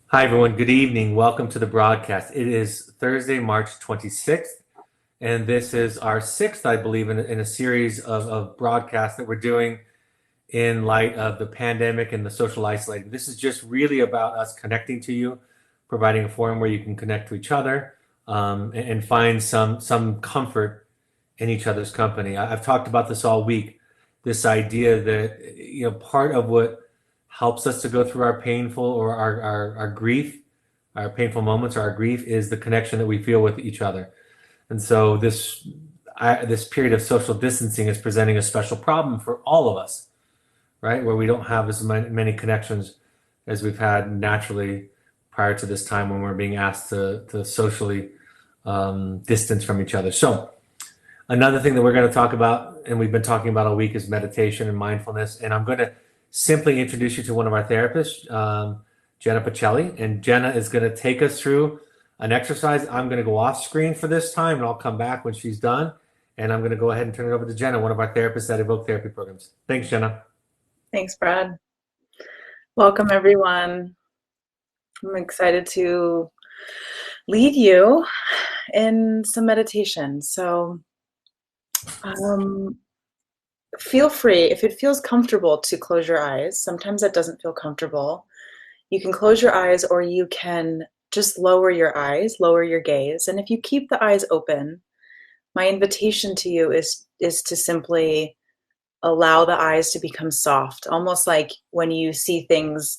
Hi, everyone. Good evening. Welcome to the broadcast. It is Thursday, March 26th, and this is our sixth, I believe, in a series of broadcasts that we're doing in light of the pandemic and the social isolating. This is just really about us connecting to you, providing a forum where you can connect to each other and find some comfort in each other's company. I've talked about this all week, this idea that part of what helps us to go through our painful or our grief, our painful moments or our grief is the connection that we feel with each other. And so this period of social distancing is presenting a special problem for all of us, right? Where we don't have as many connections as we've had naturally prior to this time when we're being asked to socially distance from each other. So another thing that we're going to talk about, and we've been talking about all week, is meditation and mindfulness. And I'm going to simply introduce you to one of our therapists, Jenna Pacelli. And Jenna is going to take us through an exercise. I'm going to go off screen for this time, and I'll come back when she's done. And I'm going to go ahead and turn it over to Jenna, one of our therapists at Evoke Therapy Programs. Thanks, Jenna. Thanks, Brad. Welcome, everyone. I'm excited to lead you in some meditation. So feel free, if it feels comfortable, to close your eyes. Sometimes that doesn't feel comfortable. You can close your eyes, or you can just lower your eyes, lower your gaze. And if you keep the eyes open, my invitation to you is to simply allow the eyes to become soft, almost like when you see things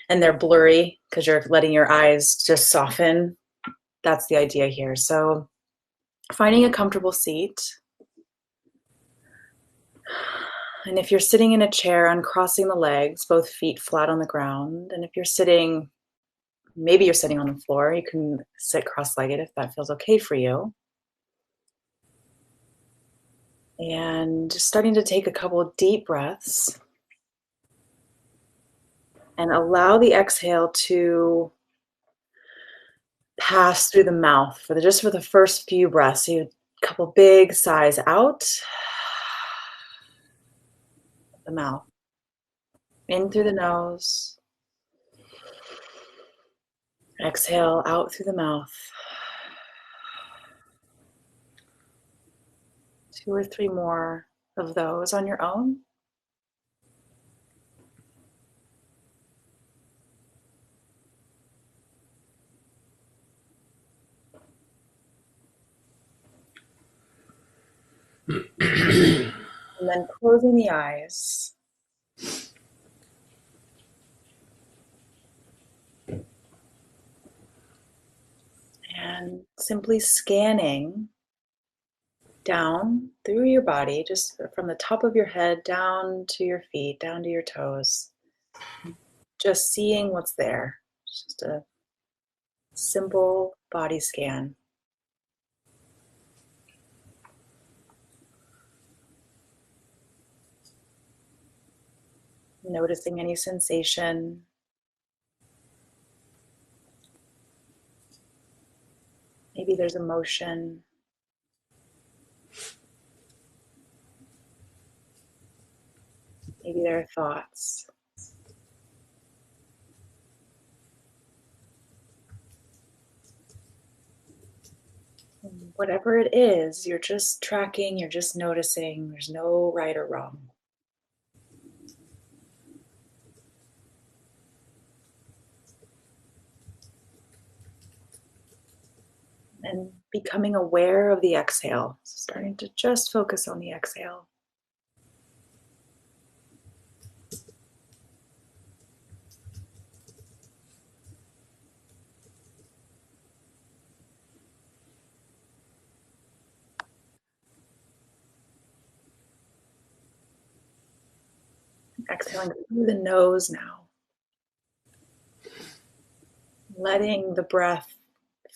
and they're blurry because you're letting your eyes just soften. That's the idea here. So finding a comfortable seat. And if you're sitting in a chair, uncrossing the legs, both feet flat on the ground. And if you're sitting, maybe you're sitting on the floor, you can sit cross-legged if that feels okay for you. And just starting to take a couple of deep breaths. And allow the exhale to pass through the mouth just for the first few breaths. So you a couple big sighs out the mouth, in through the nose, exhale out through the mouth. 2 or 3 more of those on your own. And then closing the eyes. And simply scanning down through your body, just from the top of your head down to your feet, down to your toes. Just seeing what's there. Just a simple body scan. Noticing any sensation. Maybe there's emotion. Maybe there are thoughts. Whatever it is, you're just tracking, you're just noticing. There's no right or wrong. And becoming aware of the exhale, starting to just focus on the exhale. Exhaling through the nose now. Letting the breath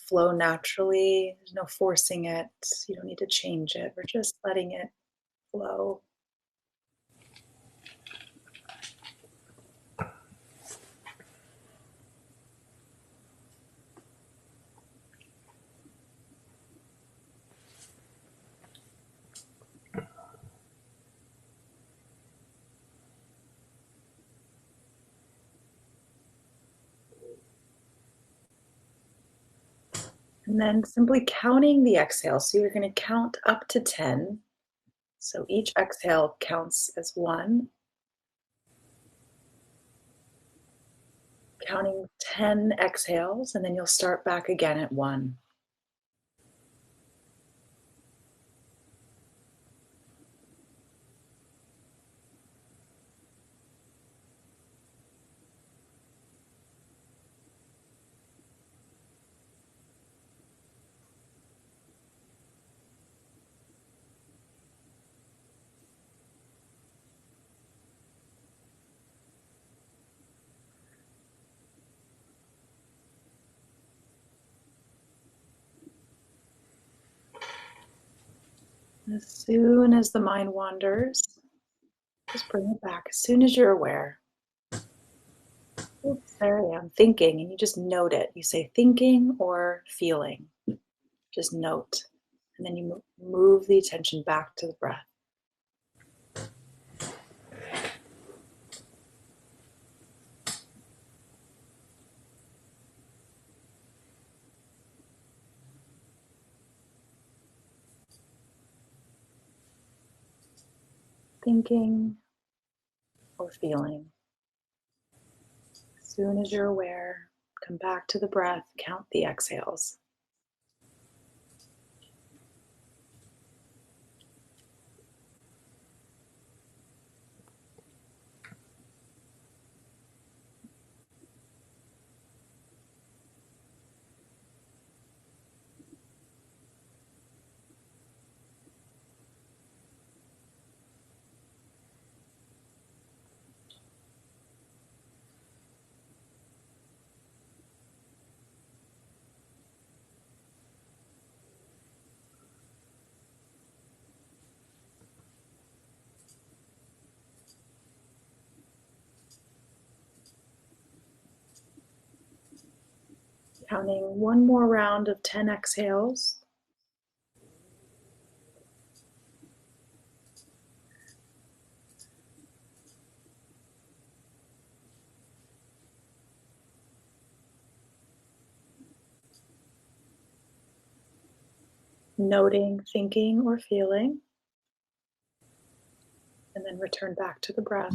flow naturally. There's no forcing it. You don't need to change it. We're just letting it flow. And then simply counting the exhale. So you're going to count up to 10. So each exhale counts as 1. Counting 10 exhales, and then you'll start back again at 1. As soon as the mind wanders, just bring it back. As soon as you're aware, oops, there I am, thinking, and you just note it. You say thinking or feeling. Just note. And then you move the attention back to the breath. Thinking or feeling. As soon as you're aware, come back to the breath, count the exhales. Counting one more round of 10 exhales. Noting, thinking, or feeling. And then return back to the breath.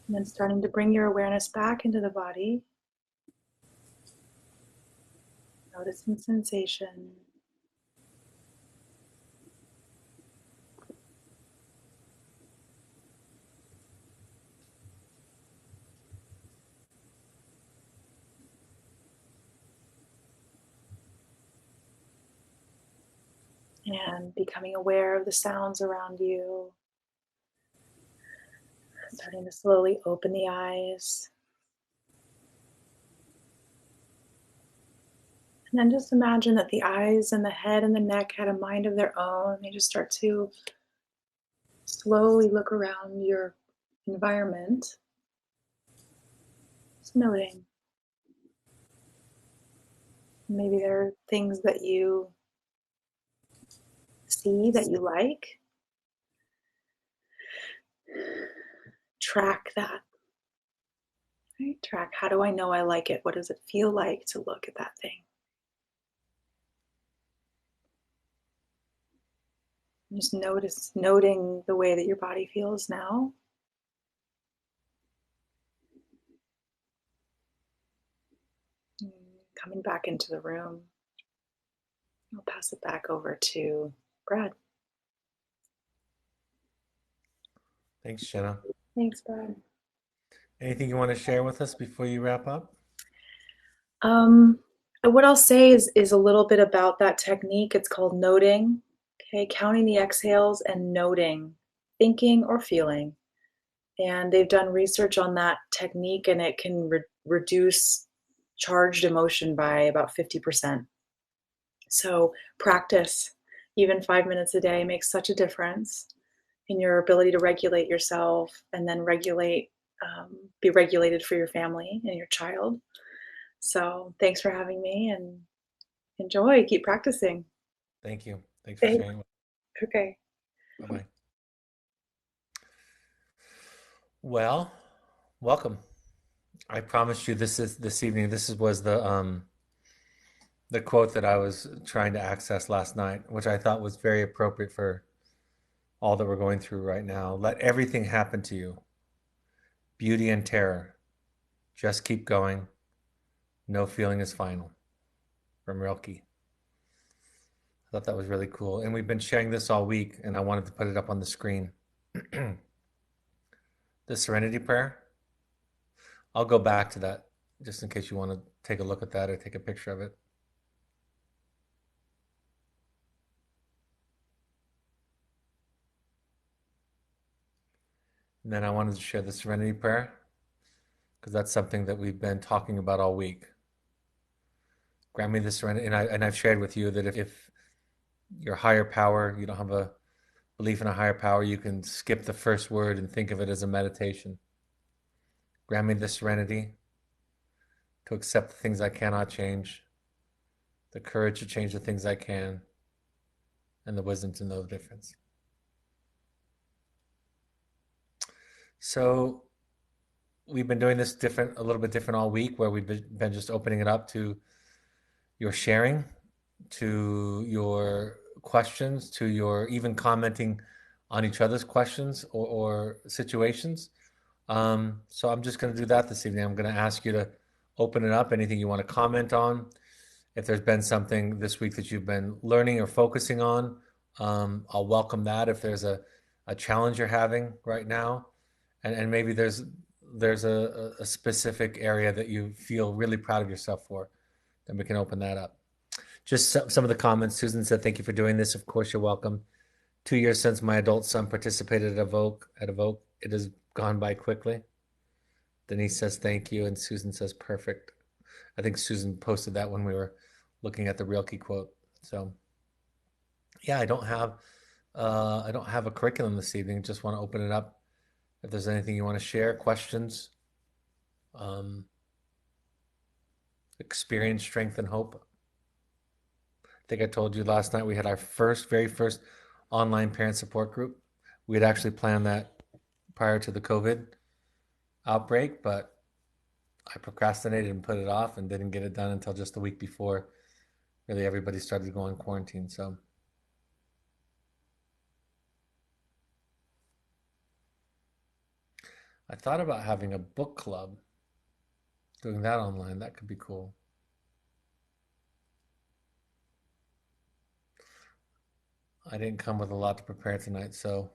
And then starting to bring your awareness back into the body. Noticing sensation. And becoming aware of the sounds around you. Starting to slowly open the eyes. And then just imagine that the eyes and the head and the neck had a mind of their own. They just start to slowly look around your environment. Just noting. Maybe there are things that you see that you like. Track that. Right? Track, how do I know I like it? What does it feel like to look at that thing? Just noting the way that your body feels now. Coming back into the room. I'll pass it back over to Brad. Thanks, Jenna. Thanks, Brad. Anything you want to share with us before you wrap up? What I'll say is a little bit about that technique. It's called noting. Okay, counting the exhales and noting, thinking or feeling. And they've done research on that technique, and it can reduce charged emotion by about 50%. So practice, even 5 minutes a day makes such a difference in your ability to regulate yourself and then be regulated for your family and your child. So thanks for having me and enjoy. Keep practicing. Thank you. Thanks for Thanks. sharing. Okay. Bye bye. Well, welcome. I promised you this evening. Was the quote that I was trying to access last night, which I thought was very appropriate for all that we're going through right now. Let everything happen to you. Beauty and terror. Just keep going. No feeling is final. From Rilke. I thought that was really cool. And we've been sharing this all week, and I wanted to put it up on the screen. The Serenity Prayer. I'll go back to that just in case you want to take a look at that or take a picture of it. And then I wanted to share the Serenity Prayer because that's something that we've been talking about all week. Grant me the serenity, and I've shared with you that if your higher power, you don't have a belief in a higher power, you can skip the first word and think of it as a meditation. Grant me the serenity to accept the things I cannot change, the courage to change the things I can, and the wisdom to know the difference. So we've been doing this a little bit different all week, where we've been just opening it up to your sharing, to your questions, to your even commenting on each other's questions or situations. So I'm just going to do that this evening. I'm going to ask you to open it up, anything you want to comment on. If there's been something this week that you've been learning or focusing on, I'll welcome that. If there's a challenge you're having right now, and maybe there's a specific area that you feel really proud of yourself for, then we can open that up. Just some of the comments. Susan said, "Thank you for doing this. Of course, you're welcome. 2 years since my adult son participated at Evoke. It has gone by quickly." Denise says, "Thank you," and Susan says, "Perfect." I think Susan posted that when we were looking at the Rilke quote. So, yeah, I don't have a curriculum this evening. Just want to open it up. If there's anything you want to share, questions, um, experience, strength, and hope. I think I told you last night we had our very first online parent support group. We had actually planned that prior to the COVID outbreak, but I procrastinated and put it off and didn't get it done until just the week before really everybody started going quarantine. So I thought about having a book club, doing that online. That could be cool. I didn't come with a lot to prepare tonight, so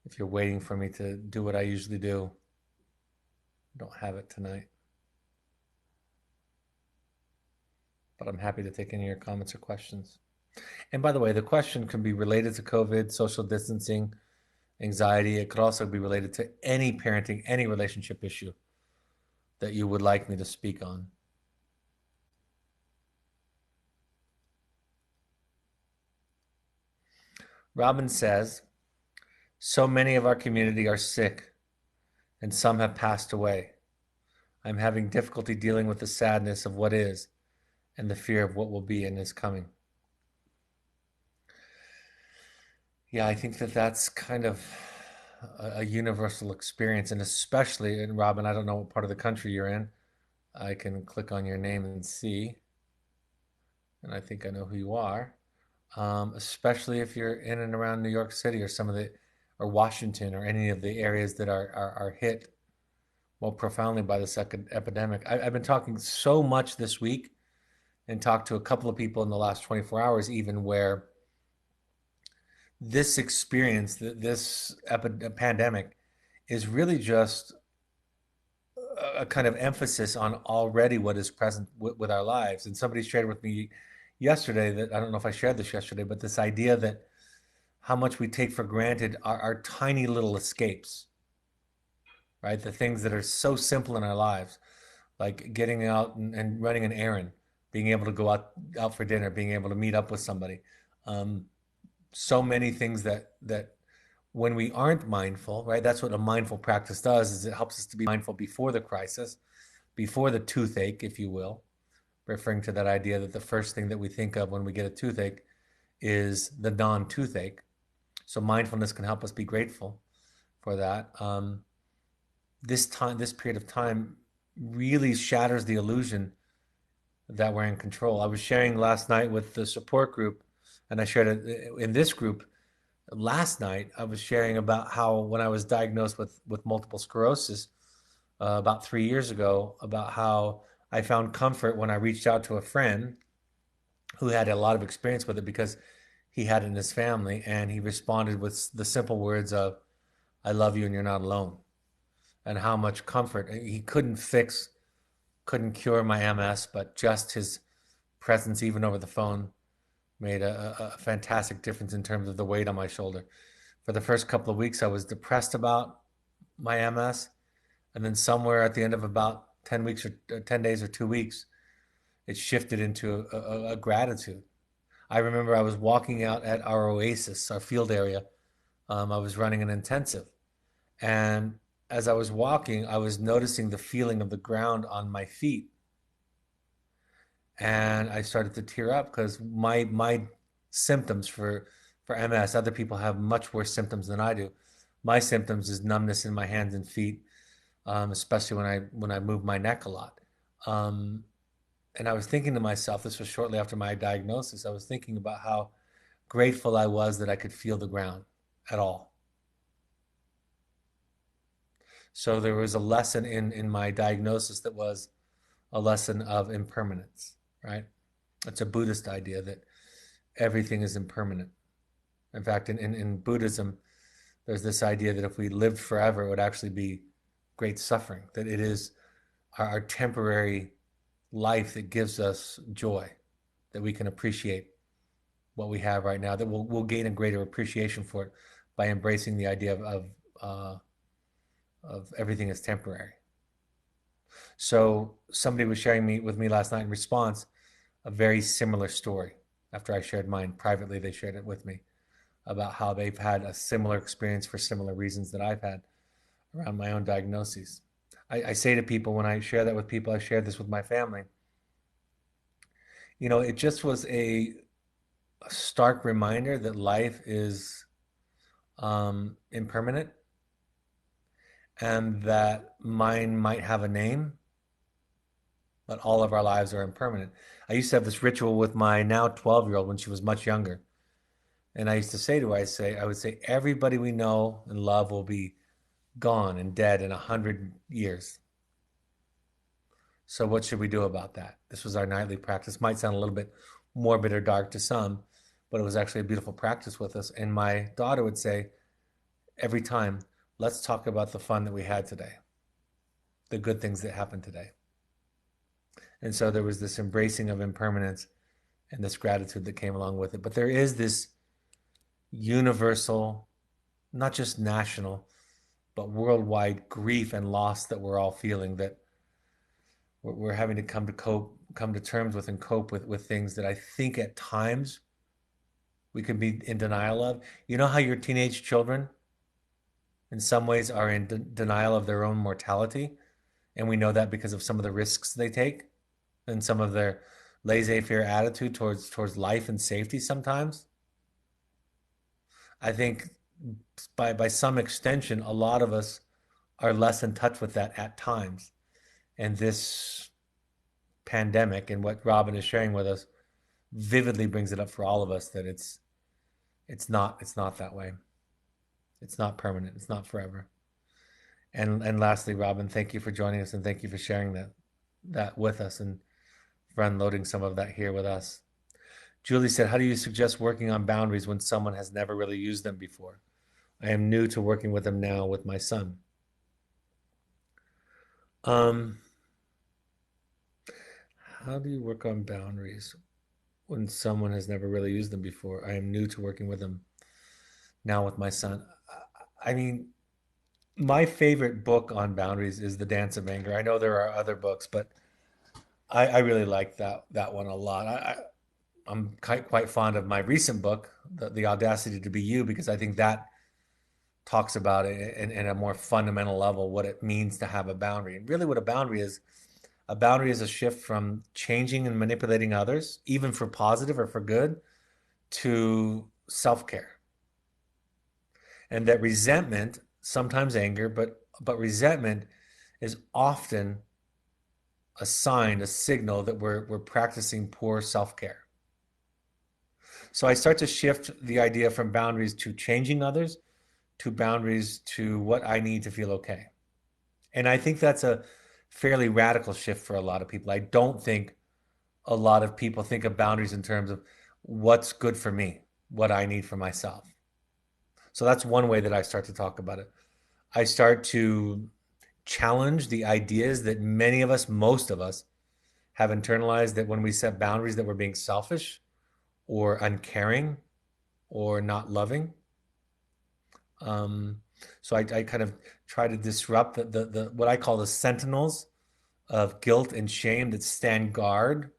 if you're waiting for me to do what I usually do, I don't have it tonight. But I'm happy to take any of your comments or questions. And by the way, the question can be related to COVID, social distancing, anxiety. It could also be related to any parenting, any relationship issue that you would like me to speak on. Robin says, "So many of our community are sick and some have passed away. I'm having difficulty dealing with the sadness of what is and the fear of what will be and is coming." Yeah, I think that that's kind of a universal experience, and especially, and Robin, I don't know what part of the country you're in. I can click on your name and see, and I think I know who you are. Especially if you're in and around New York City or Washington or any of the areas that are hit more profoundly by this epidemic. I've been talking so much this week and talked to a couple of people in the last 24 hours, even where this experience, this pandemic, is really just a kind of emphasis on already what is present with our lives. And somebody shared with me yesterday that, I don't know if I shared this yesterday, but this idea that how much we take for granted our tiny little escapes, right? The things that are so simple in our lives. like getting out and running an errand, being able to go out for dinner, being able to meet up with somebody. Um, so many things that when we aren't mindful, right? That's what a mindful practice does, is it helps us to be mindful before the crisis, before the toothache, if you will, referring to that idea that the first thing that we think of when we get a toothache is the non-toothache. So mindfulness can help us be grateful for that. This period of time really shatters the illusion that we're in control. I was sharing last night with the support group, and I shared it in this group last night. I was sharing about how when I was diagnosed with multiple sclerosis about 3 years ago, about how I found comfort when I reached out to a friend who had a lot of experience with it because he had it in his family, and he responded with the simple words of "I love you and you're not alone," and how much comfort he couldn't cure my MS, but just his presence, even over the phone, made a fantastic difference in terms of the weight on my shoulder. For the first couple of weeks, I was depressed about my MS, and then somewhere at the end of about 10 weeks or 10 days or 2 weeks, it shifted into a gratitude. I remember I was walking out at our oasis, our field area. I was running an intensive, and as I was walking, I was noticing the feeling of the ground on my feet, and I started to tear up because my symptoms for MS, other people have much worse symptoms than I do. My symptoms is numbness in my hands and feet, especially when I move my neck a lot. Um, and I was thinking to myself, this was shortly after my diagnosis. I was thinking about how grateful I was that I could feel the ground at all. So there was a lesson in my diagnosis that was a lesson of impermanence, right? It's a Buddhist idea that everything is impermanent. In fact, in Buddhism, there's this idea that if we lived forever, it would actually be great suffering, that it is our temporary life that gives us joy, that we can appreciate what we have right now, that we'll gain a greater appreciation for it by embracing the idea of everything is temporary. So somebody was sharing with me last night in response a very similar story. After I shared mine privately, they shared it with me about how they've had a similar experience for similar reasons that I've had around my own diagnoses. I say to people when I share that with people, I share this with my family. It just was a stark reminder that life is impermanent, and that mine might have a name, but all of our lives are impermanent. I used to have this ritual with my now 12-year-old when she was much younger. And I used to say to her, I would say, everybody we know and love will be gone and dead in 100 years. So what should we do about that? This was our nightly practice. Might sound a little bit morbid or dark to some, but it was actually a beautiful practice with us. And my daughter would say every time, let's talk about the fun that we had today, the good things that happened today. And so there was this embracing of impermanence and this gratitude that came along with it. But there is this universal, not just national, but worldwide grief and loss that we're all feeling, that we're having to come to terms with and cope with things that I think at times we can be in denial of. You know how your teenage children in some ways are in denial of their own mortality, and we know that because of some of the risks they take and some of their laissez-faire attitude towards life and safety sometimes. I think by some extension, a lot of us are less in touch with that at times. And this pandemic and what Robin is sharing with us vividly brings it up for all of us that it's not that way. It's not permanent. It's not forever. And lastly, Robin, thank you for joining us and thank you for sharing that with us and for unloading some of that here with us. Julie said, how do you suggest working on boundaries when someone has never really used them before? I am new to working with them now with my son. Um, how do you work on boundaries when someone has never really used them before? I am new to working with them now with my son. I mean, My favorite book on boundaries is The Dance of Anger. I know there are other books, but I really like that one a lot. I'm quite fond of my recent book, the Audacity to Be You, because I think that talks about it in a more fundamental level, what it means to have a boundary. And really what a boundary is a shift from changing and manipulating others, even for positive or for good, to self-care. And that resentment, sometimes anger, but resentment is often a sign, a signal that we're practicing poor self-care. So I start to shift the idea from boundaries to changing others to boundaries to what I need to feel okay. And I think that's a fairly radical shift for a lot of people. I don't think a lot of people think of boundaries in terms of what's good for me, what I need for myself. So that's one way that I start to talk about it. I start to challenge the ideas that many of us, most of us, have internalized that when we set boundaries that we're being selfish or uncaring or not loving. Um, so I kind of try to disrupt the what I call the sentinels of guilt and shame that stand guard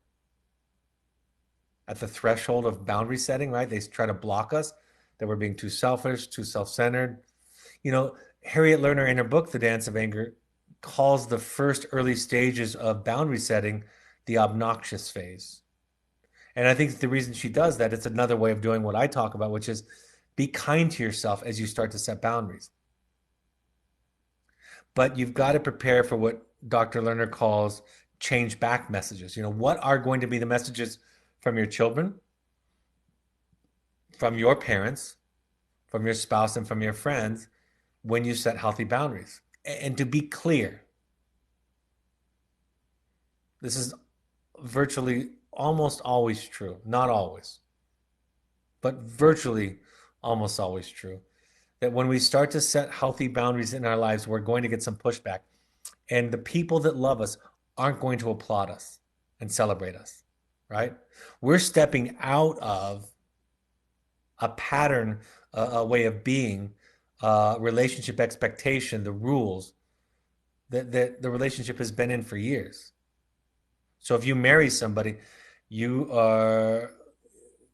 at the threshold of boundary setting, right? They try to block us, that we're being too selfish, too self-centered. You know, Harriet Lerner in her book, The Dance of Anger, calls the first early stages of boundary setting the obnoxious phase. And I think the reason she does that, it's another way of doing what I talk about, which is be kind to yourself as you start to set boundaries. But you've got to prepare for what Dr. Lerner calls change back messages. You know, what are going to be the messages from your children, from your parents, from your spouse, and from your friends when you set healthy boundaries? And to be clear, this is virtually almost always true, not always, but virtually almost always true, that when we start to set healthy boundaries in our lives, we're going to get some pushback. And the people that love us aren't going to applaud us and celebrate us, right? We're stepping out of a pattern, a way of being, relationship expectation, the rules that the relationship has been in for years. So if you marry somebody, you are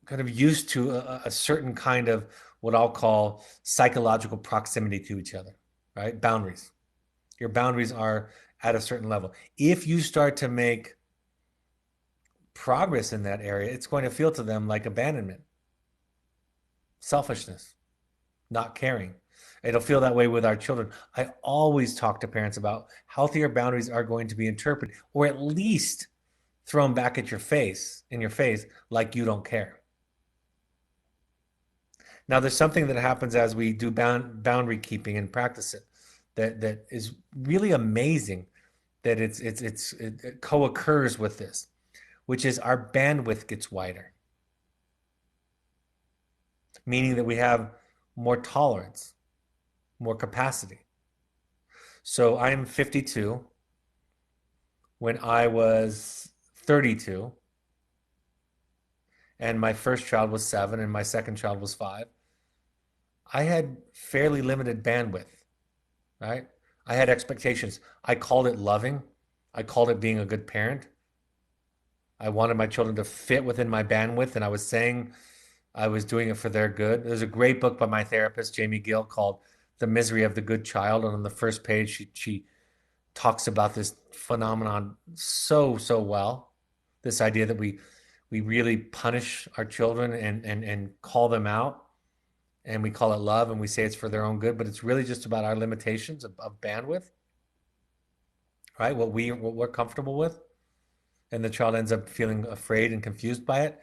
kind of used to a certain kind of what I'll call psychological proximity to each other, right? Boundaries. Your boundaries are at a certain level. If you start to make progress in that area, it's going to feel to them like abandonment, selfishness, not caring. It'll feel that way with our children. I always talk to parents about healthier boundaries are going to be interpreted or at least thrown back at your face, in your face, like you don't care. Now, there's something that happens as we do boundary keeping and practice it that is really amazing that it co-occurs with this, which is our bandwidth gets wider, meaning that we have more tolerance, more capacity. So I'm 52. When I was 32, and my first child was 7, and my second child was 5, I had fairly limited bandwidth, right? I had expectations. I called it loving. I called it being a good parent. I wanted my children to fit within my bandwidth, and I was saying I was doing it for their good. There's a great book by my therapist, Jamie Gill, called The Misery of the Good Child. And on the first page, she talks about this phenomenon so well. This idea that we really punish our children and call them out, and we call it love, and we say it's for their own good, but it's really just about our limitations of bandwidth, right? What we're comfortable with, and the child ends up feeling afraid and confused by it.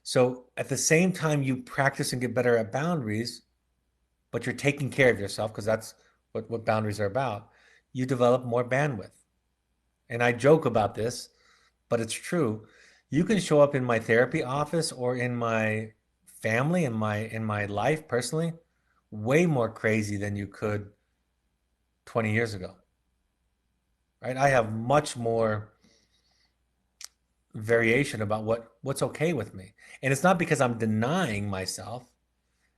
So at the same time you practice and get better at boundaries, but you're taking care of yourself because that's what boundaries are about, you develop more bandwidth. And I joke about this, but it's true. You can show up in my therapy office or in my family, in my life personally, way more crazy than you could 20 years ago. Right? I have much more variation about what's okay with me. And it's not because I'm denying myself.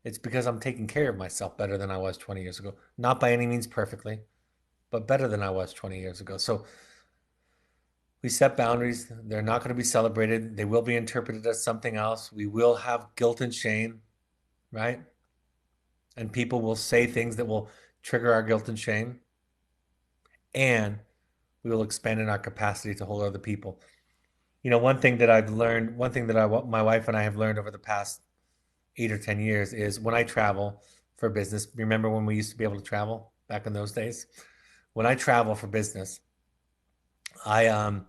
It's because I'm taking care of myself better than I was 20 years ago. Not by any means perfectly, but better than I was 20 years ago. So we set boundaries. They're not going to be celebrated. They will be interpreted as something else. We will have guilt and shame, right? And people will say things that will trigger our guilt and shame. And we will expand in our capacity to hold other people. One thing that I've learned, one thing that my wife and I have learned over the past 8 or 10 years is when I travel for business. Remember when we used to be able to travel back in those days? When I travel for business, I um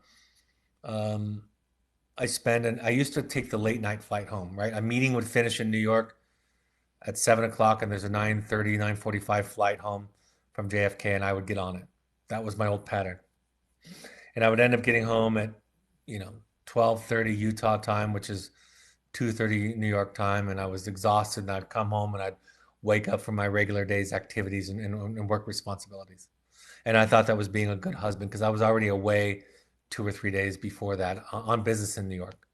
I used to take the late night flight home, right? A meeting would finish in New York at 7 o'clock, and there's a 9:30, 9:45 flight home from JFK, and I would get on it. That was my old pattern. And I would end up getting home at, you know, 12:30 Utah time, which is 2:30 New York time, and I was exhausted, and I'd come home and I'd wake up from my regular day's activities and work responsibilities. And I thought that was being a good husband because I was already away 2 or 3 days before that on business in New York.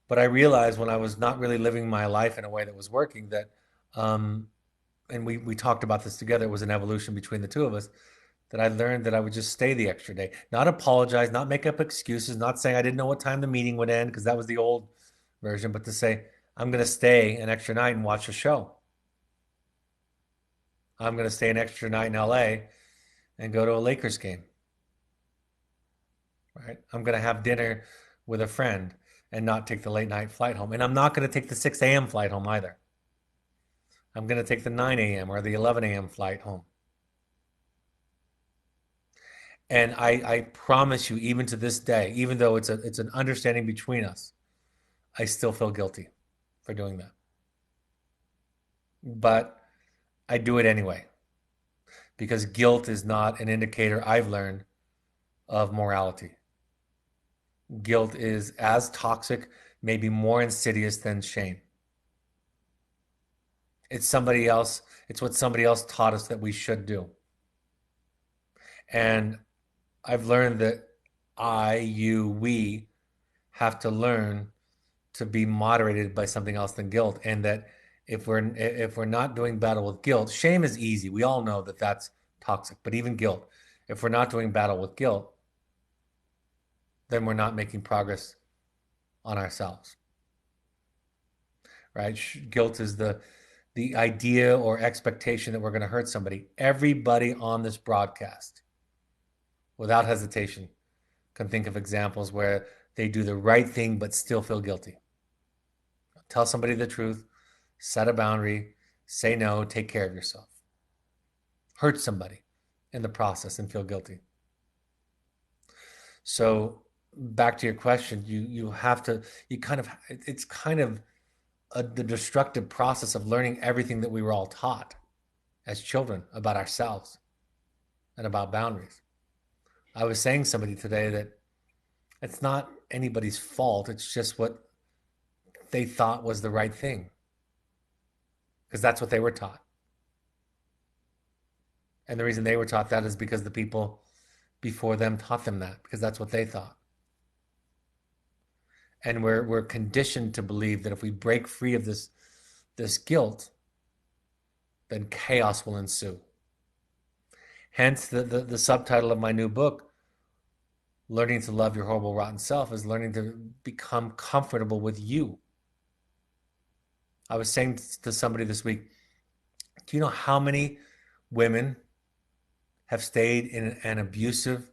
But I realized when I was not really living my life in a way that was working that, um, and we talked about this together, it was an evolution between the two of us, that I learned that I would just stay the extra day, not apologize, not make up excuses, not saying I didn't know what time the meeting would end because that was the old version, but to say, I'm going to stay an extra night and watch a show. I'm going to stay an extra night in LA and go to a Lakers game, right? I'm going to have dinner with a friend and not take the late night flight home. And I'm not going to take the 6 a.m. flight home either. I'm going to take the 9 a.m. or the 11 a.m. flight home. And I promise you, even to this day, even though it's an understanding between us, I still feel guilty for doing that. But I do it anyway because guilt is not an indicator I've learned of morality. Guilt is as toxic, maybe more insidious than shame. It's what somebody else taught us that we should do. And I've learned that we have to learn to be moderated by something else than guilt, and that if we're not doing battle with guilt, shame is easy. We all know that that's toxic, but even guilt, if we're not doing battle with guilt, then we're not making progress on ourselves, right? Guilt is the idea or expectation that we're going to hurt somebody. Everybody on this broadcast, without hesitation, can think of examples where they do the right thing but still feel guilty. Tell somebody the truth, set a boundary, say no, take care of yourself. Hurt somebody in the process and feel guilty. So back to your question, you have to, it's kind of the destructive process of learning everything that we were all taught as children about ourselves and about boundaries. I was saying to somebody today that it's not anybody's fault. It's just what they thought was the right thing because that's what they were taught. And the reason they were taught that is because the people before them taught them that because that's what they thought. And we're conditioned to believe that if we break free of this guilt, then chaos will ensue. Hence the subtitle of my new book, Learning to Love Your Horrible Rotten Self, is learning to become comfortable with you. I was saying to somebody this week, do you know how many women have stayed in an abusive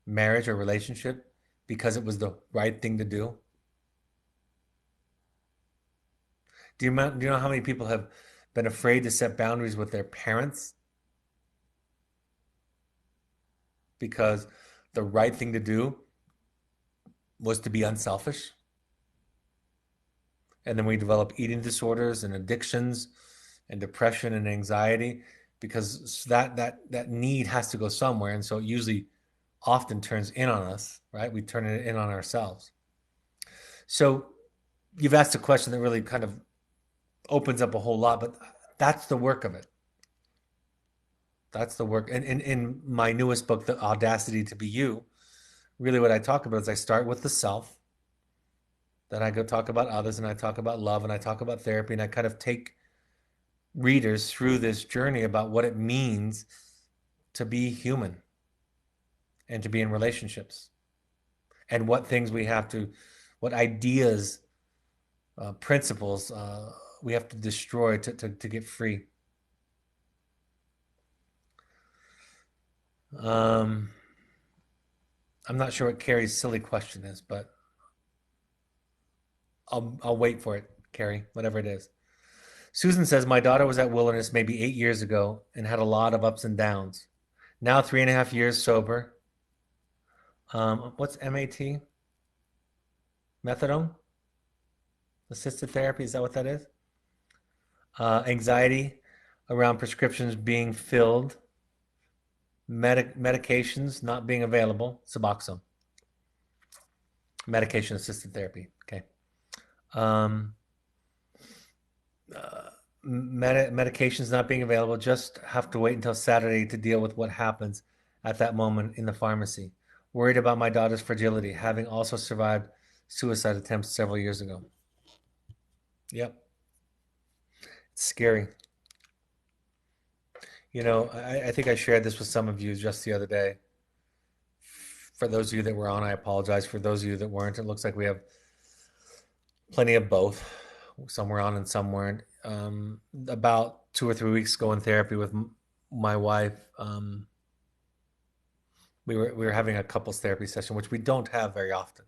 marriage or relationship because it was the right thing to do? Do you know how many people have been afraid to set boundaries with their parents because the right thing to do was to be unselfish? And then we develop eating disorders and addictions and depression and anxiety because that need has to go somewhere, and so it usually often turns in on us, right? We turn it in on ourselves. So you've asked a question that really kind of opens up a whole lot, but that's the work of it. That's the work. And in my newest book, The Audacity to Be You, really what I talk about is I start with the self, then I go talk about others, and I talk about love, and I talk about therapy, and I kind of take readers through this journey about what it means to be human and to be in relationships, and what things we have to, what ideas, principles we have to destroy to get free. Um, I'm not sure what Carrie's silly question is, but I'll wait for it, Carrie, whatever it is. Susan says, my daughter was at Wilderness maybe 8 years ago and had a lot of ups and downs. Now 3.5 years sober. What's MAT? Methadone? Assisted therapy? Is that what that is? Anxiety around prescriptions being filled. Medications not being available. Suboxone. Medication assisted therapy. Okay. Um, Medications not being available. Just have to wait until Saturday to deal with what happens at that moment in the pharmacy. Worried about my daughter's fragility, having also survived suicide attempts several years ago. Yep. It's scary. I think I shared this with some of you just the other day. For those of you that were on, I apologize. For those of you that weren't, it looks like we have plenty of both. Some were on and some weren't. About 2 or 3 weeks ago in therapy with my wife, we were having a couples therapy session, which we don't have very often.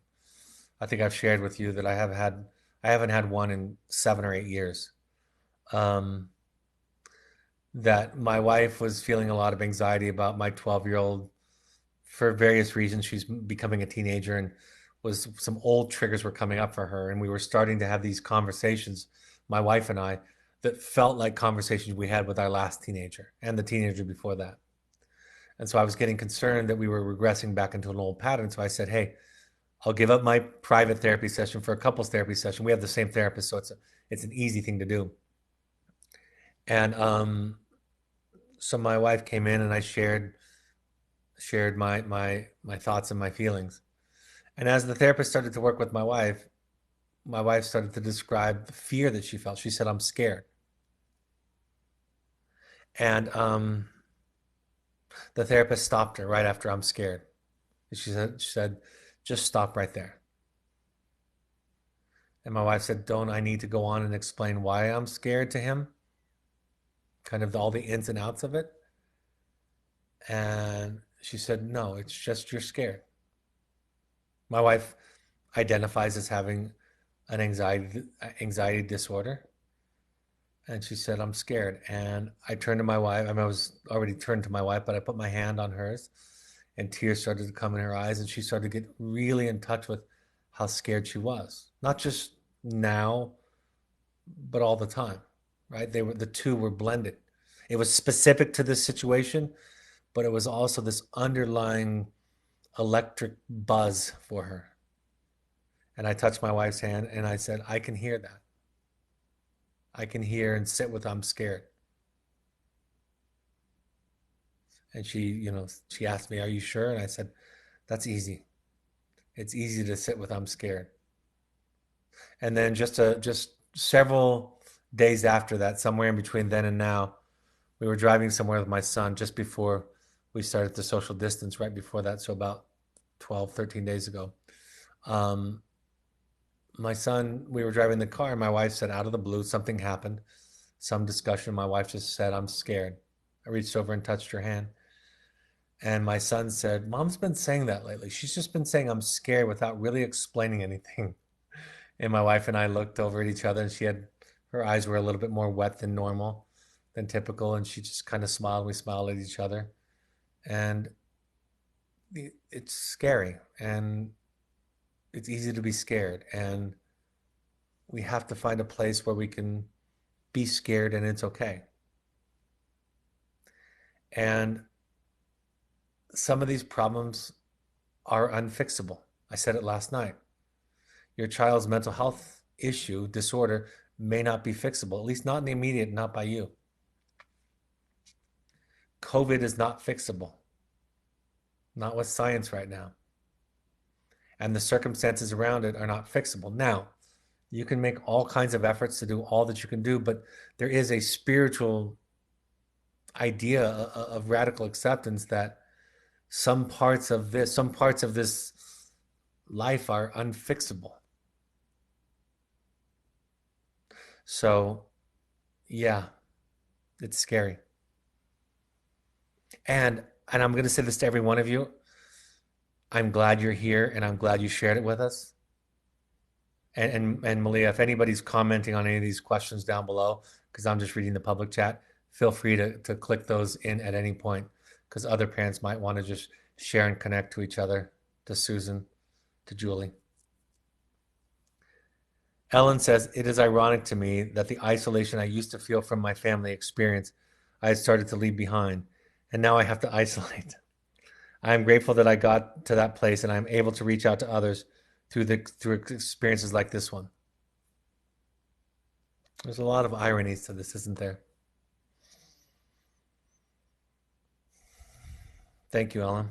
I think I've shared with you that I haven't had one in 7 or 8 years. Um, that my wife was feeling a lot of anxiety about my 12-year-old for various reasons. She's becoming a teenager, and was some old triggers were coming up for her, and we were starting to have these conversations, my wife and I, that felt like conversations we had with our last teenager and the teenager before that. And so I was getting concerned that we were regressing back into an old pattern. So I said, hey, I'll give up my private therapy session for a couples therapy session. We have the same therapist, so it's an easy thing to do. And so my wife came in, and I shared my thoughts and my feelings. And as the therapist started to work with my wife started to describe the fear that she felt. She said, I'm scared. And the therapist stopped her right after I'm scared. She said, just stop right there. And my wife said, don't I need to go on and explain why I'm scared to him? Kind of all the ins and outs of it. And she said, no, it's just you're scared. My wife identifies as having an anxiety disorder. And she said, I'm scared. And I turned to my wife. I mean, I was already turned to my wife, but I put my hand on hers, and tears started to come in her eyes. And she started to get really in touch with how scared she was. Not just now, but all the time, right? The two were blended. It was specific to this situation, but it was also this underlying electric buzz for her. And I touched my wife's hand, and I said, I can hear that. I can hear and sit with I'm scared. And she asked me, are you sure? And I said, that's easy. It's easy to sit with I'm scared. And then just several days after that, somewhere in between then and now, we were driving somewhere with my son just before we started the social distance, right before that. So about 12, 13 days ago. My son, we were driving the car, and my wife said, out of the blue, something happened, some discussion. My wife just said, I'm scared. I reached over and touched her hand. And my son said, Mom's been saying that lately. She's just been saying I'm scared without really explaining anything. And my wife and I looked over at each other, and her eyes were a little bit more wet than normal, than typical. And she just kind of smiled. We smiled at each other. And it's scary, and it's easy to be scared. And we have to find a place where we can be scared and it's okay. And some of these problems are unfixable. I said it last night. Your child's mental health disorder may not be fixable, at least not in the immediate, not by you. COVID is not fixable, not with science right now. And the circumstances around it are not fixable. Now, You can make all kinds of efforts to do all that you can do, but there is a spiritual idea of radical acceptance that some parts of this life are unfixable. So, yeah, it's scary. And I'm going to say this to every one of you. I'm glad you're here and I'm glad you shared it with us. And Malia, if anybody's commenting on any of these questions down below, because I'm just reading the public chat, feel free to click those in at any point, because other parents might want to just share and connect to each other, to Susan, to Julie. Ellen says, it is ironic to me that the isolation I used to feel from my family experience, I had started to leave behind, and now I have to isolate. I am grateful that I got to that place and I'm able to reach out to others through experiences like this one. There's a lot of ironies to this, isn't there? Thank you, Ellen.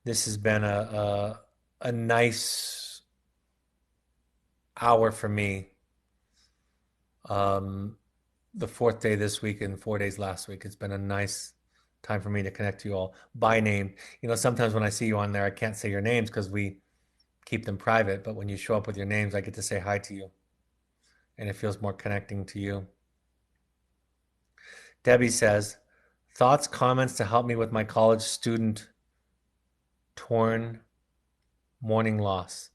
This has been a nice hour for me. The fourth day this week and 4 days last week. It's been a nice time for me to connect to you all by name. You know, sometimes when I see you on there, I can't say your names because we keep them private. But when you show up with your names, I get to say hi to you, and it feels more connecting to you. Debbie says, thoughts, comments to help me with my college student torn mourning loss.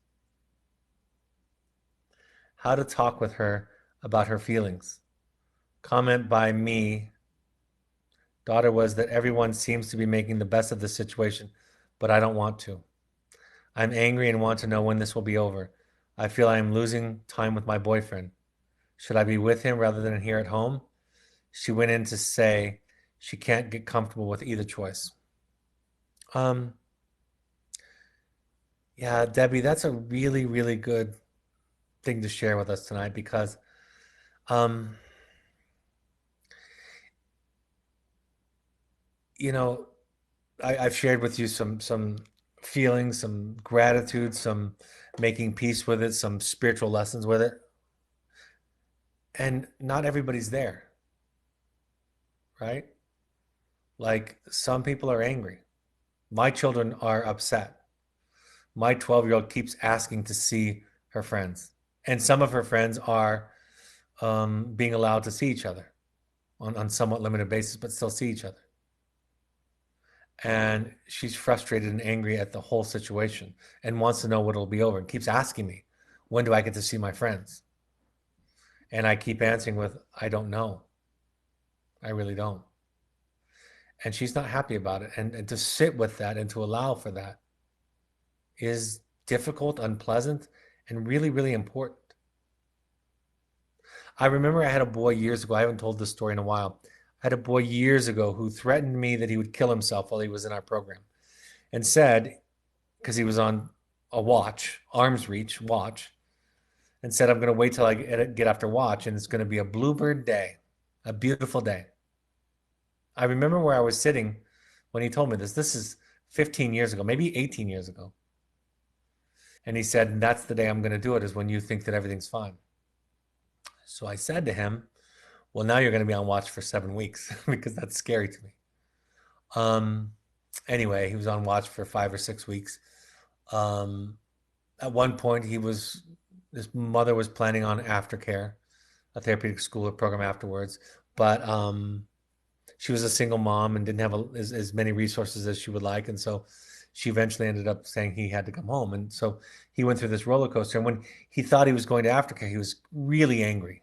How to talk with her about her feelings. Comment by me. Daughter was that everyone seems to be making the best of the situation, but I don't want to. I'm angry and want to know when this will be over. I feel I am losing time with my boyfriend. Should I be with him rather than here at home? She went in to say she can't get comfortable with either choice. Um, yeah, Debbie, that's a really, really good thing to share with us tonight because, um, you know, I've shared with you some feelings, some gratitude, some making peace with it, some spiritual lessons with it, and not everybody's there, right? Like some people are angry. My children are upset. My 12-year-old keeps asking to see her friends, and some of her friends are being allowed to see each other on somewhat limited basis, but still see each other. And she's frustrated and angry at the whole situation and wants to know what it'll be over and keeps asking me, when do I get to see my friends? And I keep answering with, I don't know. I really don't. And she's not happy about it. And to sit with that and to allow for that is difficult, unpleasant, and really, really important. I remember I had a boy years ago. I haven't told this story in a while. I had a boy years ago who threatened me that he would kill himself while he was in our program and said, because he was on a watch, arm's reach watch, and said, I'm going to wait till I get after watch and it's going to be a bluebird day, a beautiful day. I remember where I was sitting when he told me this. This is 15 years ago, maybe 18 years ago. And he said, that's the day I'm going to do it, is when you think that everything's fine. So I said to him, well, now you're going to be on watch for 7 weeks because that's scary to me. Um, anyway, he was on watch for 5 or 6 weeks. At one point, his mother was planning on aftercare, a therapeutic school program afterwards, but she was a single mom and didn't have as many resources as she would like, and so she eventually ended up saying he had to come home. And so he went through this roller coaster. And when he thought he was going to aftercare, he was really angry.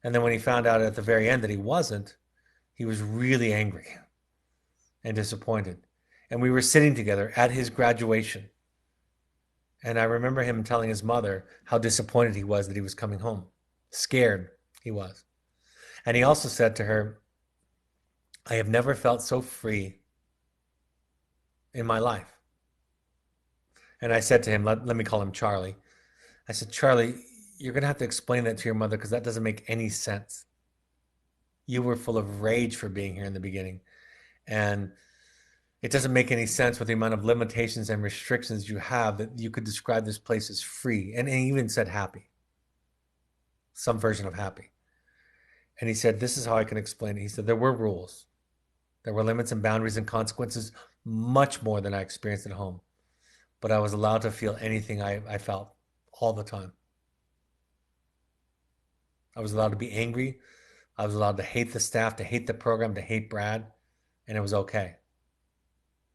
And then when he found out at the very end that he wasn't, he was really angry and disappointed. And we were sitting together at his graduation. And I remember him telling his mother how disappointed he was that he was coming home. Scared he was. And he also said to her, I have never felt so free in my life. And I said to him, let me call him Charlie. I said, Charlie, you're going to have to explain that to your mother because that doesn't make any sense. You were full of rage for being here in the beginning. And It doesn't make any sense with the amount of limitations and restrictions you have that you could describe this place as free. And he even said happy, some version of happy. And he said, this is how I can explain it. He said, there were rules, there were limits and boundaries and consequences, much more than I experienced at home. But I was allowed to feel anything I felt all the time. I was allowed to be angry. I was allowed to hate the staff, to hate the program, to hate Brad, and it was okay.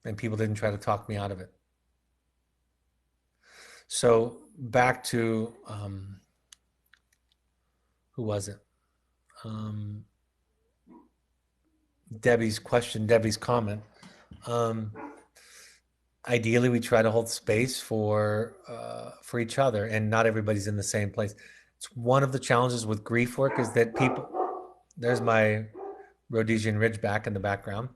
And people didn't try to talk me out of it. So back to who was it? Debbie's question, Debbie's comment. Ideally, we try to hold space for each other, and not everybody's in the same place. It's one of the challenges with grief work is that people. There's my Rhodesian Ridgeback in the background.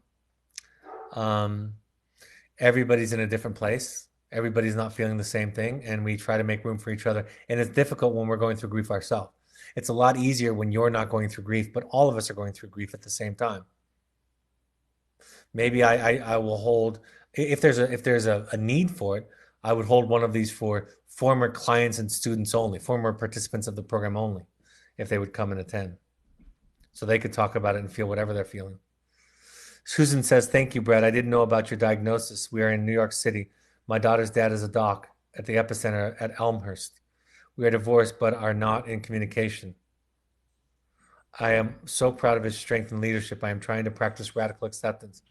Everybody's in a different place. Everybody's not feeling the same thing, and we try to make room for each other. And it's difficult when we're going through grief ourselves. It's a lot easier when you're not going through grief, but all of us are going through grief at the same time. Maybe I will hold, if there's a need for it, I would hold one of these for former clients and students only, former participants of the program only, if they would come and attend, so they could talk about it and feel whatever they're feeling. Susan says, thank you, Brett. I didn't know about your diagnosis. We are in New York City. My daughter's dad is a doc at the epicenter at Elmhurst. We are divorced but are not in communication. I am so proud of his strength and leadership. I am trying to practice radical acceptance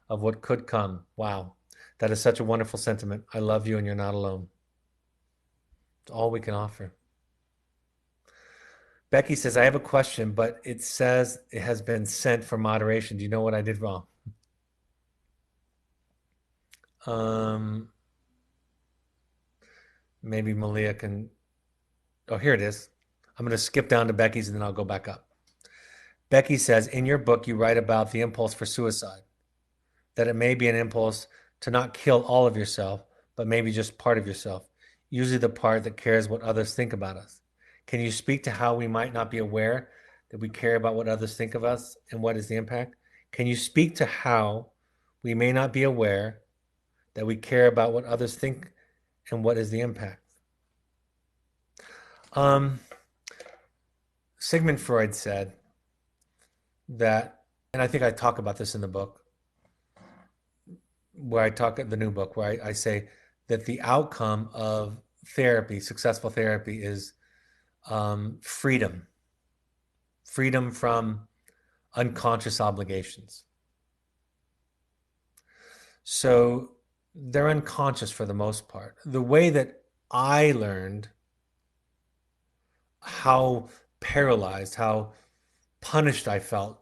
of what could come. Wow. That is such a wonderful sentiment. I love you and you're not alone. It's all we can offer. Becky says, I have a question, but it says it has been sent for moderation. Do you know what I did wrong? Maybe Malia can. Oh, here it is. I'm going to skip down to Becky's and then I'll go back up. Becky says, in your book, you write about the impulse for suicide, that it may be an impulse to not kill all of yourself, but maybe just part of yourself, usually the part that cares what others think about us. Can you speak to how we might not be aware that we care about what others think of us and what is the impact? Can you speak to how we may not be aware that we care about what others think and what is the impact? Sigmund Freud said that, and I think I talk about this in the book, where I talk at the new book, where I say that the outcome of therapy, successful therapy, is freedom from unconscious obligations. So they're unconscious for the most part. The way that I learned how paralyzed, how punished I felt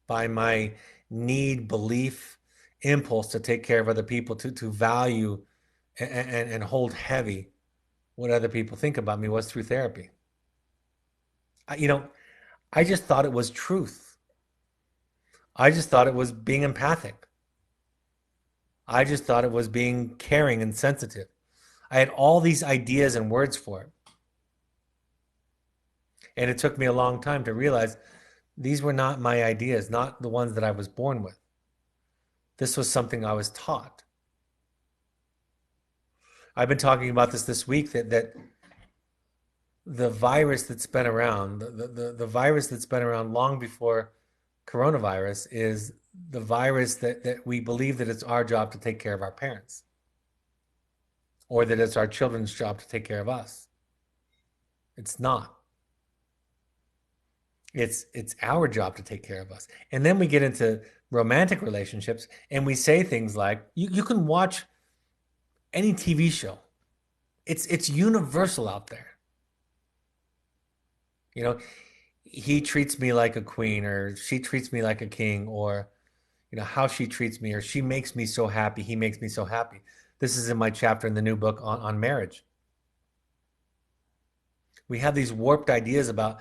by my need, belief, impulse to take care of other people, to value and hold heavy what other people think about me was through therapy. I just thought it was truth. I just thought it was being empathic. I just thought it was being caring and sensitive. I had all these ideas and words for it. And it took me a long time to realize these were not my ideas, not the ones that I was born with. This was something I was taught. I've been talking about this week, that the virus that's been around, the virus that's been around long before coronavirus, is the virus that we believe that it's our job to take care of our parents, or that it's our children's job to take care of us. It's not. It's our job to take care of us. And then we get into romantic relationships and we say things like, you can watch any TV show. It's universal out there. He treats me like a queen, or she treats me like a king, or how she treats me, or she makes me so happy, he makes me so happy. This is in my chapter in the new book on marriage. We have these warped ideas about,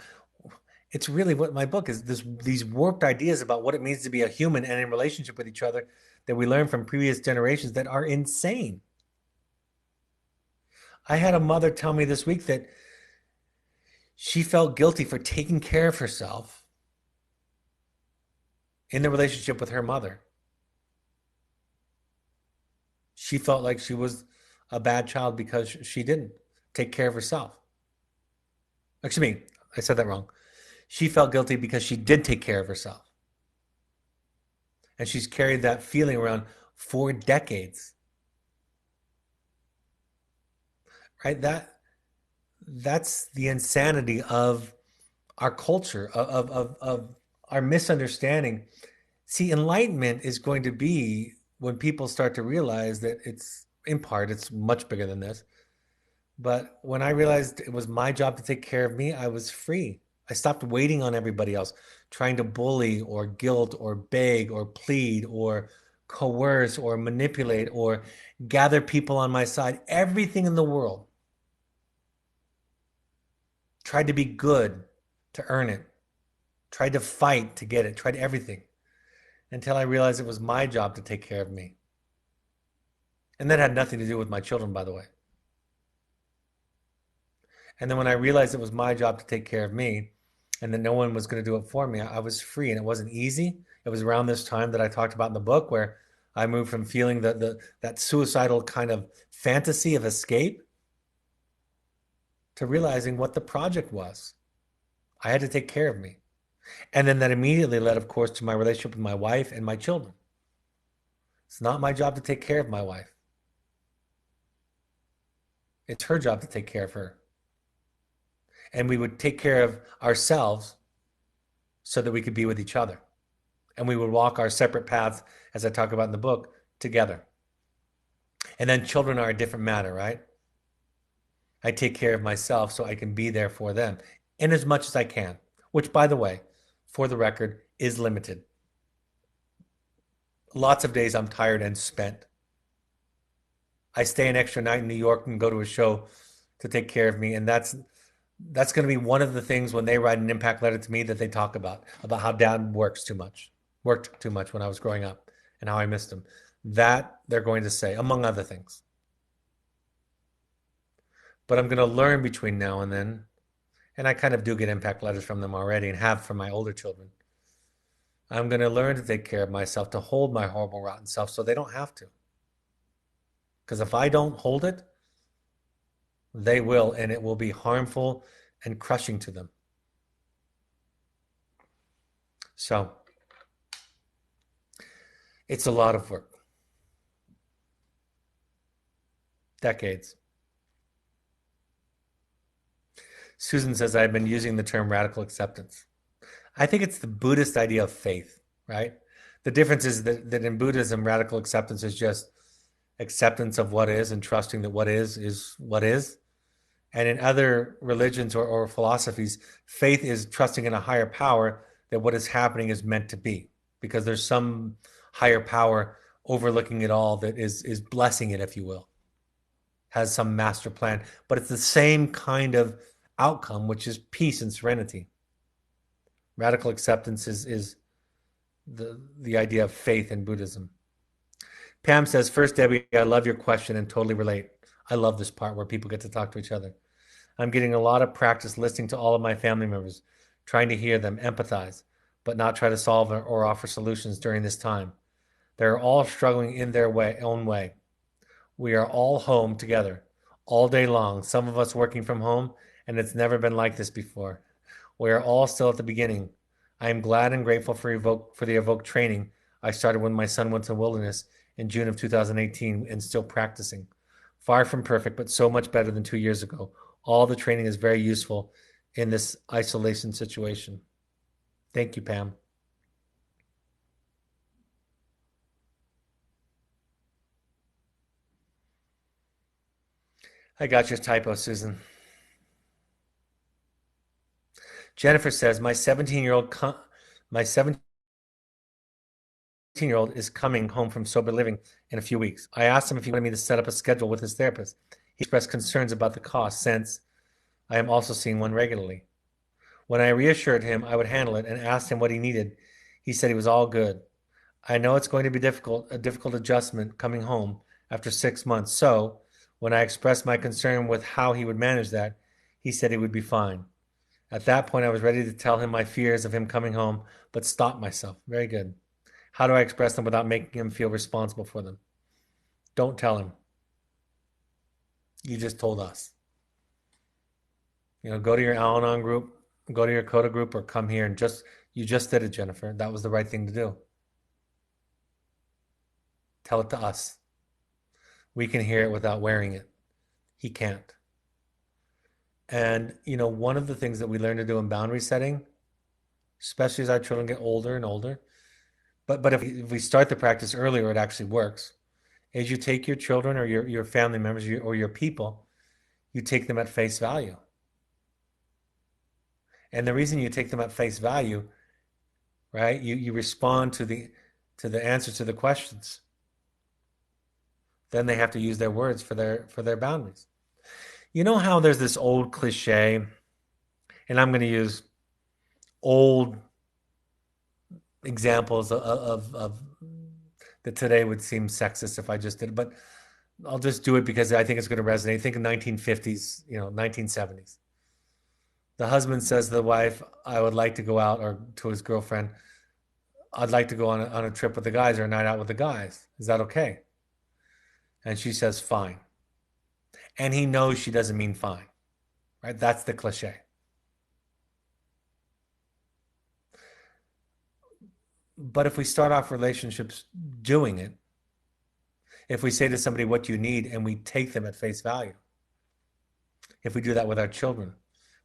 it's really what my book is, these warped ideas about what it means to be a human and in relationship with each other that we learn from previous generations that are insane. I had a mother tell me this week that she felt guilty for taking care of herself in the relationship with her mother. She felt like she was a bad child because she didn't take care of herself. Excuse me, I said that wrong. She felt guilty because she did take care of herself. And she's carried that feeling around for decades. Right? That's the insanity of our culture, of our misunderstanding. See, enlightenment is going to be when people start to realize that it's, in part, it's much bigger than this. But when I realized it was my job to take care of me, I was free. I stopped waiting on everybody else, trying to bully or guilt or beg or plead or coerce or manipulate or gather people on my side. Everything in the world. Tried to be good to earn it, tried to fight to get it, tried everything until I realized it was my job to take care of me. And that had nothing to do with my children, by the way. And then when I realized it was my job to take care of me and that no one was going to do it for me, I was free. And it wasn't easy. It was around this time that I talked about in the book where I moved from feeling that suicidal kind of fantasy of escape to realizing what the project was. I had to take care of me. And then that immediately led, of course, to my relationship with my wife and my children. It's not my job to take care of my wife. It's her job to take care of her. And we would take care of ourselves so that we could be with each other. And we would walk our separate paths, as I talk about in the book, together. And then children are a different matter, right? I take care of myself so I can be there for them in as much as I can, which, by the way, for the record, is limited. Lots of days I'm tired and spent. I stay an extra night in New York and go to a show to take care of me, and that's going to be one of the things when they write an impact letter to me that they talk about how dad worked too much when I was growing up, and how I missed him. That they're going to say, among other things. But I'm going to learn between now and then, and I kind of do get impact letters from them already and have from my older children. I'm going to learn to take care of myself, to hold my horrible, rotten self so they don't have to. Because if I don't hold it, they will, and it will be harmful and crushing to them. So it's a lot of work. Decades. Susan says, I've been using the term radical acceptance. I think it's the Buddhist idea of faith, right? The difference is that in Buddhism, radical acceptance is just acceptance of what is and trusting that what is what is. And in other religions or philosophies, faith is trusting in a higher power that what is happening is meant to be, because there's some higher power overlooking it all that is blessing it, if you will, has some master plan. But it's the same kind of outcome, which is peace and serenity. Radical acceptance is the idea of faith in Buddhism. Pam says, first, Debbie, I love your question and totally relate. I love this part where people get to talk to each other. I'm getting a lot of practice listening to all of my family members, trying to hear them, empathize, but not try to solve or offer solutions during this time. They're all struggling in their own way. We are all home together all day long, some of us working from home, and it's never been like this before. We are all still at the beginning. I am glad and grateful for the Evoke training I started when my son went to wilderness in June of 2018 and still practicing. Far from perfect, but so much better than 2 years ago. All the training is very useful in this isolation situation. Thank you, Pam. I got your typo, Susan. Jennifer says, my 17-year-old is coming home from sober living in a few weeks. I asked him if he wanted me to set up a schedule with his therapist. He expressed concerns about the cost since I am also seeing one regularly. When I reassured him I would handle it and asked him what he needed, he said he was all good. I know it's going to be a difficult adjustment coming home after 6 months. So when I expressed my concern with how he would manage that, he said he would be fine. At that point, I was ready to tell him my fears of him coming home, but stopped myself. Very good. How do I express them without making him feel responsible for them? Don't tell him. You just told us. Go to your Al-Anon group, go to your Coda group, or come here and you just did it, Jennifer. That was the right thing to do. Tell it to us. We can hear it without wearing it. He can't. And, one of the things that we learn to do in boundary setting, especially as our children get older and older, but if we start the practice earlier, it actually works, is you take your children or your family members or your people, you take them at face value. And the reason you take them at face value, right? You respond to the answers to the questions. Then they have to use their words for their boundaries. You know how there's this old cliche, and I'm going to use old examples of that today would seem sexist if I just did it, but I'll just do it because I think it's going to resonate. Think of 1950s, 1970s. The husband says to the wife, I would like to go out, or to his girlfriend, I'd like to go on a trip with the guys or a night out with the guys. Is that okay? And she says, fine. And he knows she doesn't mean fine, right? That's the cliche. But if we start off relationships doing it, if we say to somebody what you need and we take them at face value, if we do that with our children,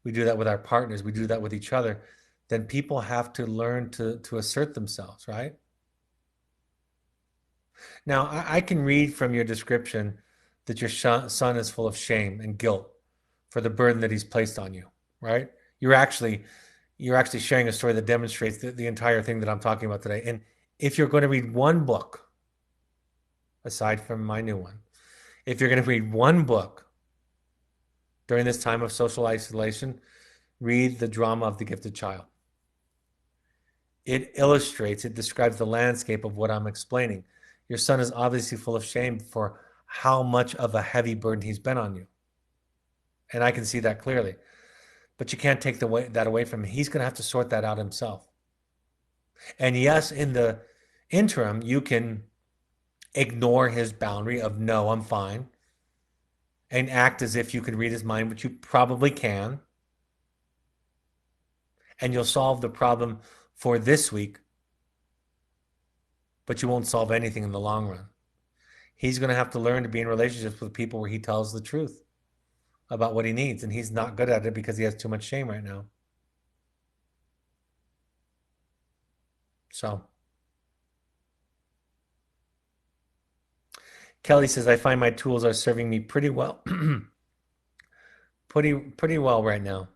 we do that with our partners, we do that with each other, then people have to learn to assert themselves, right? Now, I can read from your description that your son is full of shame and guilt for the burden that he's placed on you, right? You're actually sharing a story that demonstrates the entire thing that I'm talking about today. And if you're going to read one book, aside from my new one, if you're going to read one book during this time of social isolation, read The Drama of the Gifted Child. It describes the landscape of what I'm explaining. Your son is obviously full of shame for how much of a heavy burden he's been on you. And I can see that clearly. But you can't take that away from him. He's going to have to sort that out himself. And yes, in the interim, you can ignore his boundary of no, I'm fine, and act as if you can read his mind, which you probably can. And you'll solve the problem for this week, but you won't solve anything in the long run. He's going to have to learn to be in relationships with people where he tells the truth about what he needs, and he's not good at it because he has too much shame right now. So Kelly says, I find my tools are serving me pretty well pretty well right now.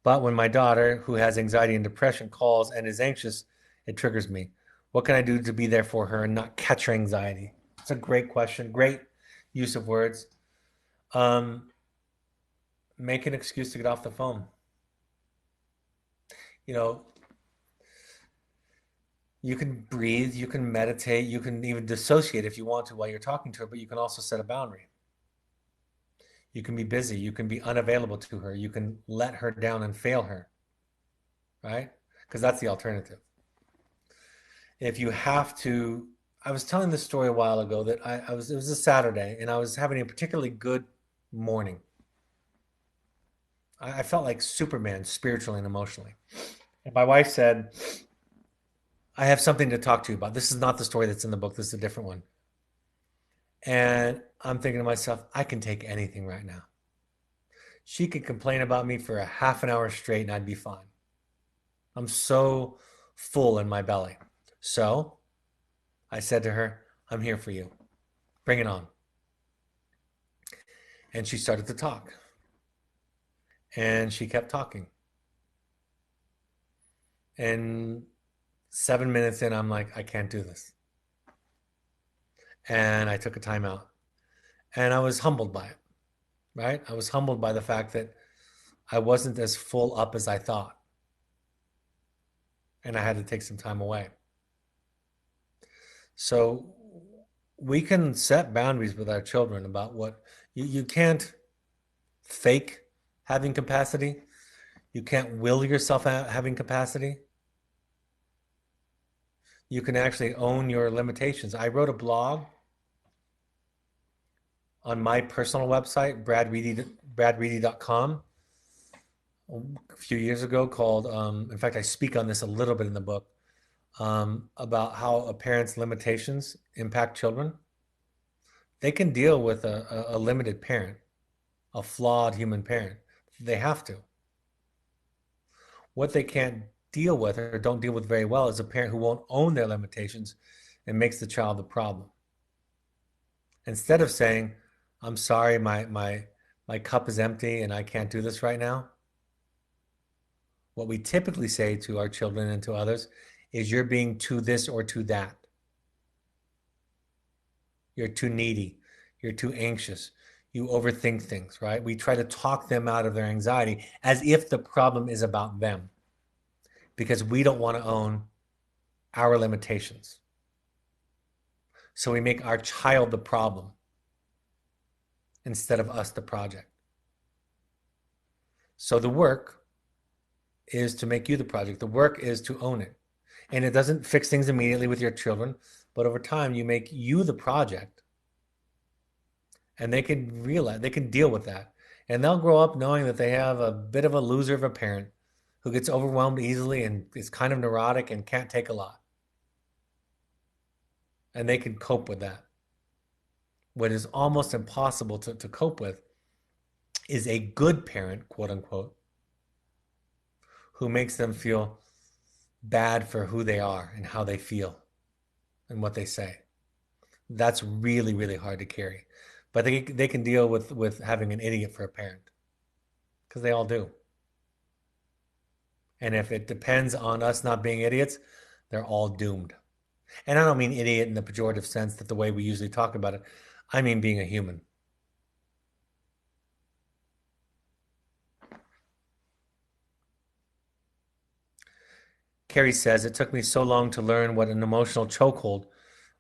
But when my daughter, who has anxiety and depression, calls and is anxious, it triggers me. What can I do to be there for her and not catch her anxiety? It's a great question. Great use of words. Make an excuse to get off the phone. You can breathe, you can meditate, you can even dissociate if you want to while you're talking to her, but you can also set a boundary. You can be busy, you can be unavailable to her, you can let her down and fail her, right? Because that's the alternative. If you have to, I was telling this story a while ago that it was a Saturday and I was having a particularly good morning. I felt like Superman spiritually and emotionally. And my wife said, I have something to talk to you about. This is not the story that's in the book. This is a different one. And I'm thinking to myself, I can take anything right now. She could complain about me for a half an hour straight and I'd be fine. I'm so full in my belly. So I said to her, I'm here for you. Bring it on. And she started to talk. And she kept talking. And 7 minutes in, I'm like, I can't do this. And I took a time out. And I was humbled by it, right? I was humbled by the fact that I wasn't as full up as I thought. And I had to take some time away. So we can set boundaries with our children about what you can't fake having capacity. You can't will yourself having capacity. You can actually own your limitations. I wrote a blog on my personal website, bradreedy.com, a few years ago called, in fact, I speak on this a little bit in the book, about how a parent's limitations impact children. They can deal with a limited parent, a flawed human parent. They have to. What they can't deal with or don't deal with very well is a parent who won't own their limitations and makes the child the problem. Instead of saying, I'm sorry, my cup is empty and I can't do this right now. What we typically say to our children and to others is, you're being too this or too that. You're too needy. You're too anxious. You overthink things, right? We try to talk them out of their anxiety as if the problem is about them, because we don't want to own our limitations. So we make our child the problem instead of us the project. So the work is to make you the project. The work is to own it. And it doesn't fix things immediately with your children, but over time you make you the project, and they can realize, they can deal with that. And they'll grow up knowing that they have a bit of a loser of a parent who gets overwhelmed easily and is kind of neurotic and can't take a lot. And they can cope with that. What is almost impossible to cope with is a good parent, quote unquote, who makes them feel bad for who they are and how they feel and what they say. That's really, really hard to carry. But they can deal with having an idiot for a parent, because they all do. And if it depends on us not being idiots, they're all doomed. And I don't mean idiot in the pejorative sense that the way we usually talk about it. I mean being a human. Carrie says, it took me so long to learn what an emotional chokehold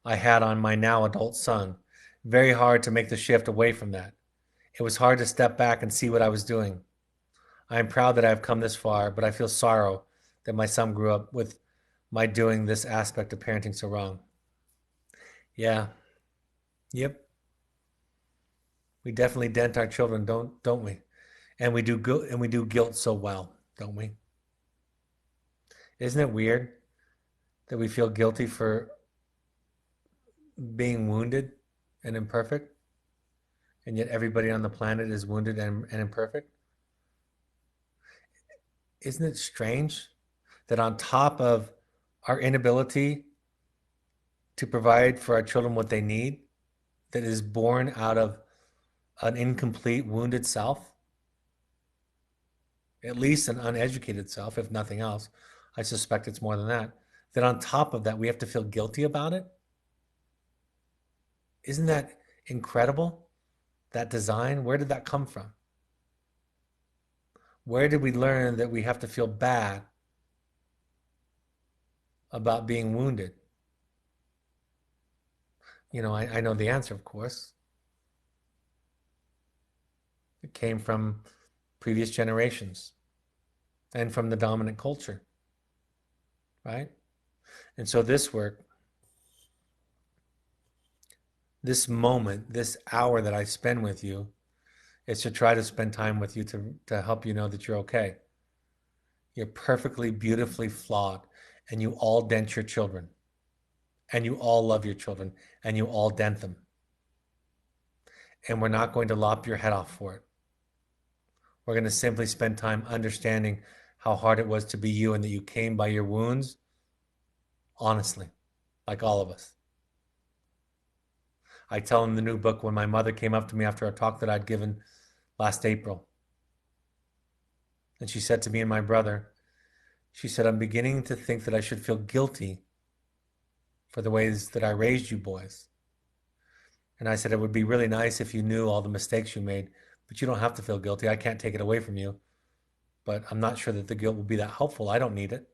I had on my now adult son. Very hard to make the shift away from that. It was hard to step back and see what I was doing. I am proud that I have come this far, but I feel sorrow that my son grew up with my doing this aspect of parenting so wrong. Yeah. Yep. We definitely dent our children, don't we? And we do guilt so well, don't we? Isn't it weird that we feel guilty for being wounded and imperfect, and yet everybody on the planet is wounded and imperfect? Isn't it strange that on top of our inability to provide for our children what they need, that is born out of an incomplete, wounded self, at least an uneducated self, if nothing else, I suspect it's more than that, that on top of that, we have to feel guilty about it? Isn't that incredible? That design, where did that come from? Where did we learn that we have to feel bad about being wounded? You know, I know the answer, of course. It came from previous generations and from the dominant culture, right? And so this work, this moment, this hour that I spend with you, is to try to spend time with you to help you know that you're okay. You're perfectly, beautifully flawed, and you all dent your children, and you all love your children, and you all dent them. And we're not going to lop your head off for it. We're going to simply spend time understanding how hard it was to be you, and that you came by your wounds honestly, like all of us. I tell in the new book, when my mother came up to me after a talk that I'd given last April, and she said to me and my brother, she said, I'm beginning to think that I should feel guilty for the ways that I raised you boys. And I said, it would be really nice if you knew all the mistakes you made, but you don't have to feel guilty. I can't take it away from you, but I'm not sure that the guilt will be that helpful. I don't need it.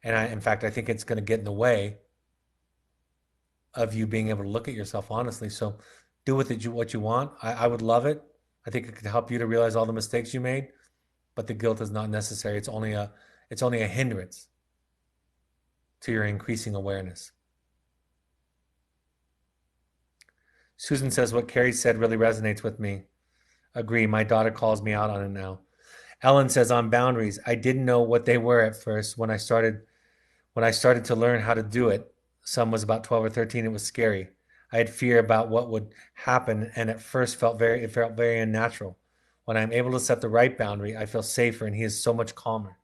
And in fact, I think it's going to get in the way of you being able to look at yourself honestly. So do with it what you want. I would love it. I think it could help you to realize all the mistakes you made, but the guilt is not necessary. It's only a hindrance to your increasing awareness. Susan says, what Carrie said really resonates with me. Agree. My daughter calls me out on it now. Ellen says, on boundaries, I didn't know what they were at first when I started to learn how to do it. Some was about 12 or 13. It was scary. I had fear about what would happen, and at first it felt very unnatural. When I'm able to set the right boundary, I feel safer, and he is so much calmer.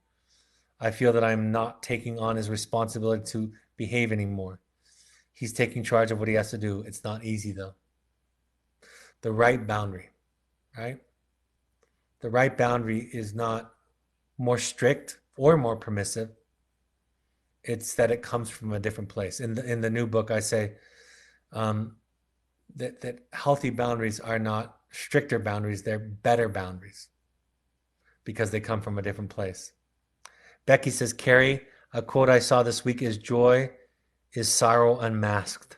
I feel that I'm not taking on his responsibility to behave anymore. He's taking charge of what he has to do. It's not easy though. The right boundary, right? The right boundary is not more strict or more permissive. It's that it comes from a different place. In the new book, I say that healthy boundaries are not stricter boundaries; they're better boundaries because they come from a different place. Becky says, Carrie, a quote I saw this week is joy is sorrow unmasked.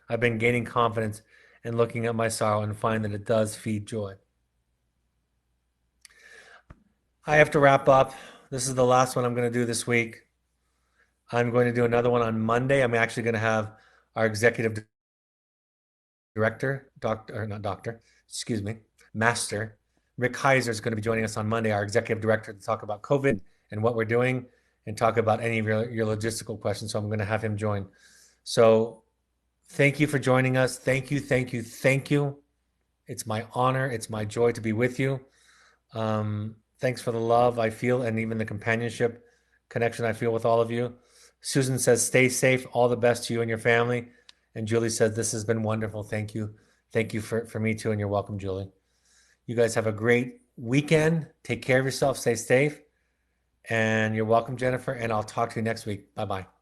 I've been gaining confidence and looking at my sorrow and find that it does feed joy. I have to wrap up. This is the last one I'm going to do this week. I'm going to do another one on Monday. I'm actually going to have our executive director, master, Rick Heiser is going to be joining us on Monday, our executive director, to talk about COVID and what we're doing and talk about any of your logistical questions. So I'm going to have him join. So thank you for joining us. Thank you, thank you, thank you. It's my honor. It's my joy to be with you. Thanks for the love I feel and even the companionship connection I feel with all of you. Susan says, stay safe. All the best to you and your family. And Julie says, this has been wonderful. Thank you. Thank you for me too. And you're welcome, Julie. You guys have a great weekend. Take care of yourself. Stay safe. And you're welcome, Jennifer. And I'll talk to you next week. Bye-bye.